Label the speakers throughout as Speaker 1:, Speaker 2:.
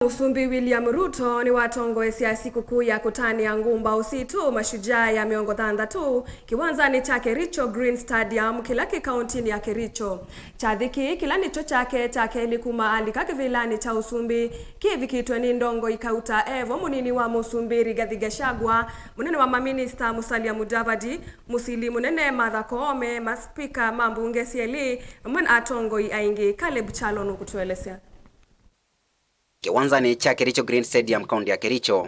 Speaker 1: Musumbi William Ruto ni Kutongoesya Sikuku ya Kutania ngumba usitu Mashujaa ya miongo thandatu kiwanzani cha Kericho Green Stadium kilaki kauntini ya Kericho. Chadhiki kilani chake likuma andika kivilani cha Musumbi kivikitwe ni ndongo ikauta evo munini wa Musumbi Rigathi Gachagua, munene wa maminista Musalia Mudavadi, musili munene Martha Koome, maspika mambunge sieli mwen atongoi aingi Caleb Chalo kutuelezea.
Speaker 2: Kiwanzani cha Kericho Green Stadium kaunti ya Kericho.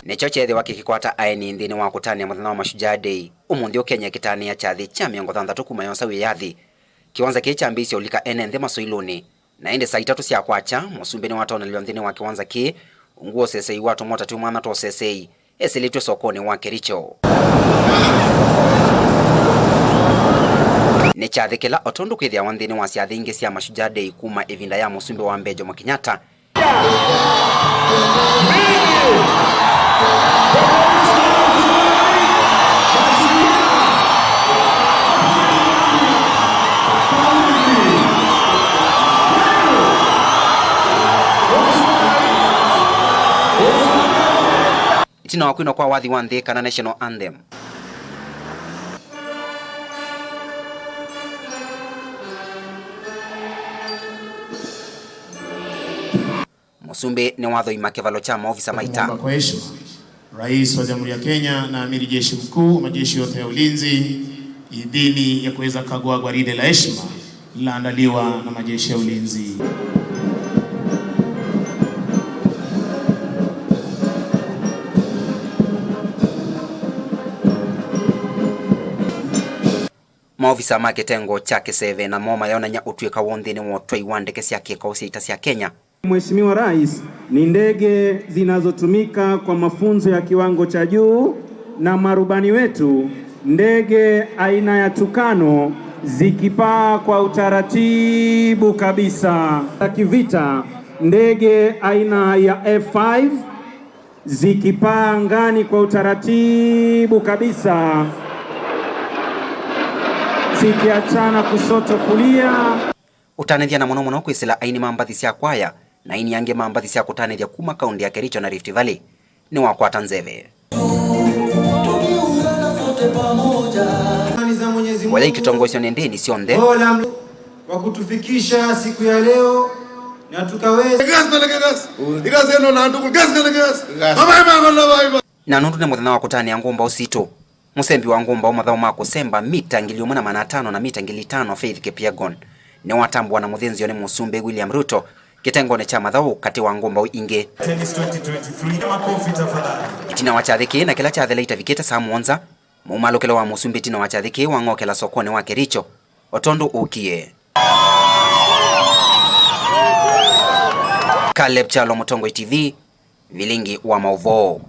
Speaker 2: Nicho chethi wakikikwata aini nthini wa Kutania muthenya wa Mashujaa Day umuthi Kenya Kutania chathi cha miongo thandatu kuma yonsa wiyathi. Kiwanza ki cha mbisi ulika ene nthi masoiluni na inde saa 3 cia kwacha Musumbi ni watonelio nthini wa kiwanza ki nguo sesei watu motatu mwana to sesei esilitwe sokoni wa Kericho. Ni chathikila otondu kwithia wanthini wa ciathi ingi cia Mashujaa Day kuma ivinda ya Musumbi wa Mbejo Mwakinyata. Itina wakwino kwa wathi wa nthi kana national anthem. Musumbi ni watho imakevalo cha maofisa maita.
Speaker 3: Kwa heshima Rais wa Jamhuri ya Kenya na Amiri Jeshi Mkuu majeshi yote ya ulinzi idhini ya kuweza kagua gwaride la heshima lililoandaliwa na majeshi ya ulinzi.
Speaker 2: Maofisa maketengo cha Kiseve na moma yaonanya utwika wonthini wotoi wa ndege cia kikosi cia Kenya.
Speaker 4: Mheshimiwa Rais, ni ndege zinazotumika kwa mafunzo ya kiwango cha juu na marubani wetu ndege aina ya Tukano zikipaa kwa utaratibu kabisa. Kivita ndege aina ya F5 zikipaa angani kwa utaratibu kabisa, zikiachana kushoto kulia.
Speaker 2: Utanethia na muno kwisila aini mambathi cia kwaya na ini yange mambathi cia kutanethia kuma kaunti ya Kericho na Rift Valley ni wakwata nzeve. Wale Kutongoesya ni ndini sionthe
Speaker 5: wa kutufikisha siku ya leo na tukaweza
Speaker 2: na nundu ni muthenya wa Kutania ngumba usitu. Musembi wa ngumba umathao ma kusemba mita 1,500 na mita 5,000 Faith Kipyegon ni watambwa na muthinzio ni Musumbi William Ruto kitengone cha mathau kati wa ngumba ingi. Itina wachathiki na kila chathela itavikita saa mwonza mumalukelo wa Musumbi tina wachathiki wangokela sokoni wa Kericho otondu ukie. Caleb Chalo, Mutongoi TV, vilingi wa Mauvo.